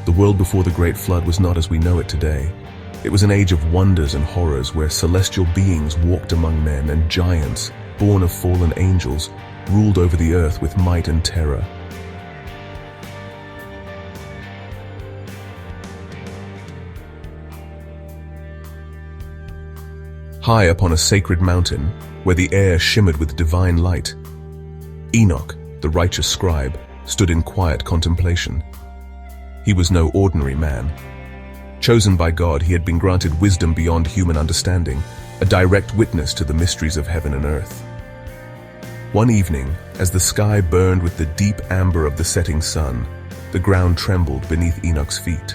The world before the Great Flood was not as we know it today. It was an age of wonders and horrors where celestial beings walked among men and giants, born of fallen angels, ruled over the earth with might and terror. High upon a sacred mountain, where the air shimmered with divine light, Enoch, the righteous scribe, stood in quiet contemplation. He was no ordinary man. Chosen by God, he had been granted wisdom beyond human understanding, a direct witness to the mysteries of heaven and earth. One evening, as the sky burned with the deep amber of the setting sun, the ground trembled beneath Enoch's feet.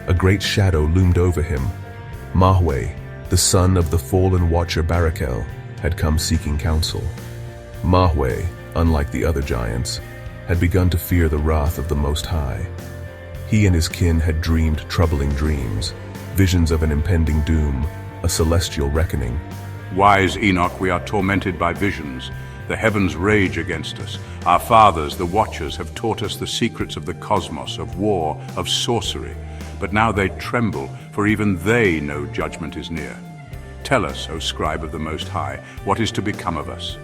A great shadow loomed over him. Mahweh, the son of the fallen watcher Barakel, had come seeking counsel. Mahweh, unlike the other giants, had begun to fear the wrath of the Most High. He and his kin had dreamed troubling dreams, visions of an impending doom, a celestial reckoning. Wise Enoch, we are tormented by visions. The heavens rage against us. Our fathers, the Watchers, have taught us the secrets of the cosmos, of war, of sorcery. But now they tremble, for even they know judgment is near. Tell us, O Scribe of the Most High, what is to become of us?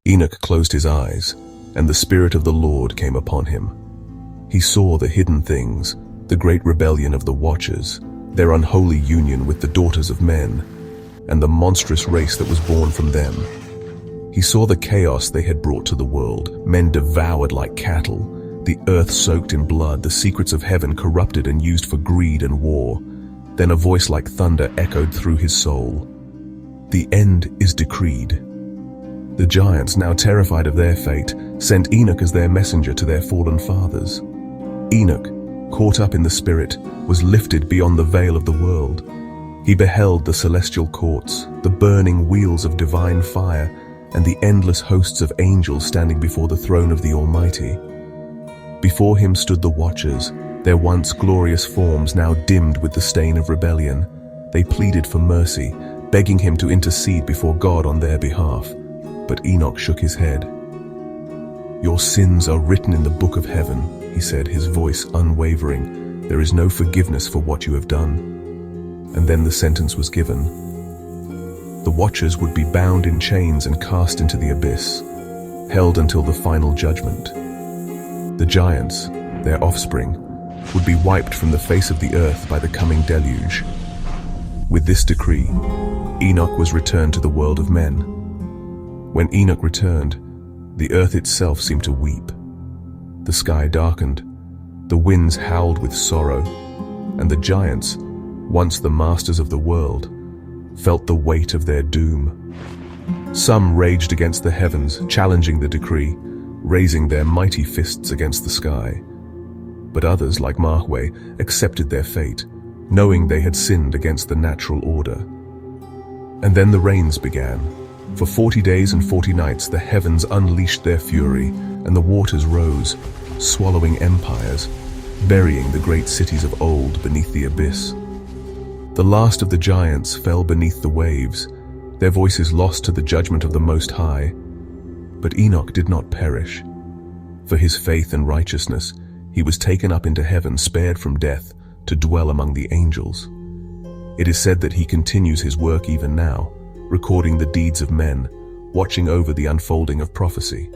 Enoch closed his eyes, and the Spirit of the Lord came upon him. He saw the hidden things, the great rebellion of the Watchers, their unholy union with the daughters of men, and the monstrous race that was born from them. He saw the chaos they had brought to the world, men devoured like cattle, the earth soaked in blood, the secrets of heaven corrupted and used for greed and war. Then a voice like thunder echoed through his soul. The end is decreed. The giants, now terrified of their fate, sent Enoch as their messenger to their fallen fathers. Enoch, caught up in the Spirit, was lifted beyond the veil of the world. He beheld the celestial courts, the burning wheels of divine fire, and the endless hosts of angels standing before the throne of the Almighty. Before him stood the Watchers, their once glorious forms now dimmed with the stain of rebellion. They pleaded for mercy, begging him to intercede before God on their behalf. But Enoch shook his head. "Your sins are written in the book of heaven," he said, his voice unwavering. "There is no forgiveness for what you have done." And then the sentence was given. The Watchers would be bound in chains and cast into the abyss, held until the final judgment. The giants, their offspring, would be wiped from the face of the earth by the coming deluge. With this decree, Enoch was returned to the world of men. When Enoch returned, the earth itself seemed to weep. The sky darkened, the winds howled with sorrow, and the giants, once the masters of the world, felt the weight of their doom. Some raged against the heavens, challenging the decree, raising their mighty fists against the sky. But others, like Mahweh, accepted their fate, knowing they had sinned against the natural order. And then the rains began. For 40 days and 40 nights the heavens unleashed their fury, and the waters rose, swallowing empires, burying the great cities of old beneath the abyss. The last of the giants fell beneath the waves, their voices lost to the judgment of the Most High. But Enoch did not perish. For his faith and righteousness, he was taken up into heaven, spared from death, to dwell among the angels. It is said that he continues his work even now, recording the deeds of men, watching over the unfolding of prophecy.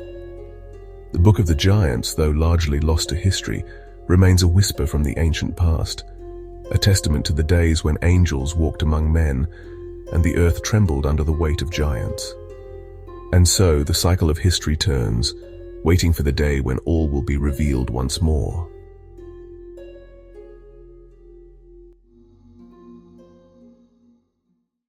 The Book of the Giants, though largely lost to history, remains a whisper from the ancient past, a testament to the days when angels walked among men and the earth trembled under the weight of giants. And so the cycle of history turns, waiting for the day when all will be revealed once more.